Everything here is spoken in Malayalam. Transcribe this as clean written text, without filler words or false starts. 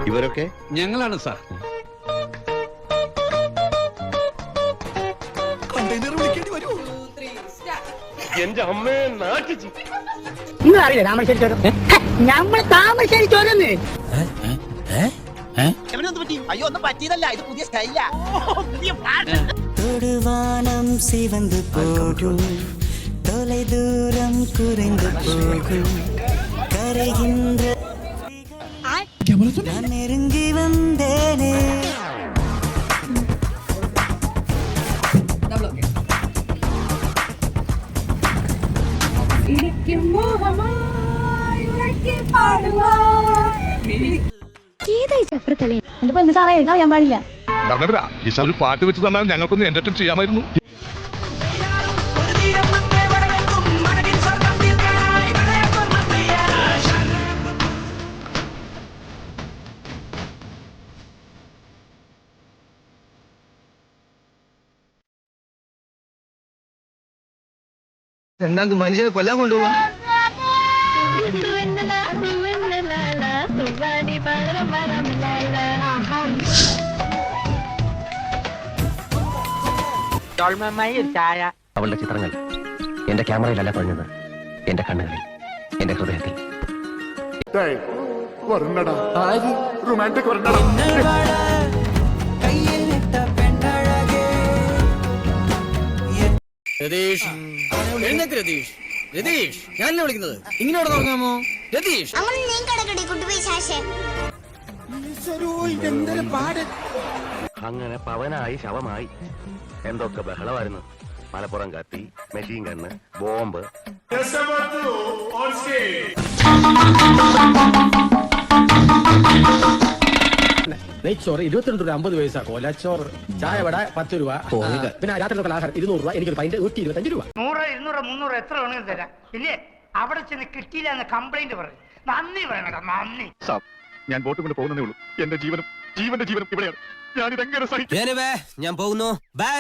ഇവരൊക്കെ ഞങ്ങളാണ് സാർ. എന്റെ അമ്മയെ നാട്ടിച്ചു. നിങ്ങൾ അറിയില്ല താമരശ്ശേരി ചോരം? നമ്മൾ താമരശ്ശേരി ചോരന്ന്. അയ്യോ ഒന്നും പറ്റിയതല്ല, ഇത് പുതിയ സ്റ്റൈലാ. தொடுவானம் சிவந்து போகும், தொலை தூரம் குறைந்து போகும், கரைகின்ற நான் நெருங்கி வந்தேனே. അറിയാൻ പാടില്ല. ഒരു പാട്ട് വെച്ച് തന്നാൽ ഞങ്ങൾക്കൊന്ന് എന്റർടൈൻ ചെയ്യാമായിരുന്നു. രണ്ടാമത് മനുഷ്യനെ കൊല്ലാൻ കൊണ്ടുപോവാ. അവളുടെ ചിത്രങ്ങൾ എന്റെ ക്യാമറയിലല്ല പതിഞ്ഞത്, എന്റെ കണ്ണുകളിൽ, എന്റെ ഹൃദയത്തിൽ. റൊമാൻറ്റിക് രതീഷ്, എഴുന്നേക്ക് രതീഷ്. രതീഷ്, ഞാനല്ലേ വിളിക്കുന്നത്? ഇങ്ങോട്ട് നോക്കാമോ രതീഷ്? അങ്ങനെ പവനായി ശവമായി എന്തൊക്കെ ബഹളമായിരുന്നു. മലപ്പുറം കത്തി, മെഷീൻ ഗണ്ണ്, ബോംബ്. നെയ്ച്ചോറ് 22 രൂപ 50 പൈസ, കോലച്ചോറ്, ചായ വട 10 രൂപ, പിന്നെ രാത്രി ആഹാരം 200 രൂപ, എനിക്കൊരു പൈന്റ് 125 രൂപ. 100, 200, 300 എത്ര വേണമെങ്കിലും തരാം. ഇല്ലേ അവിടെ ചെന്ന് കിട്ടിയില്ല എന്ന് കംപ്ലൈന്റ് പറയും. നന്ദി പറയണം, നന്ദി. ഞാൻ ബോട്ട് കൊണ്ട് പോകുന്നേ ഉള്ളൂ. എന്റെ ജീവനും ജീവന്റെ ജീവനും ഇവിടെയാണ്. ഞാനിതെങ്ങനെ സഹിക്കും? ഞാൻ പോകുന്നു. ബൈ.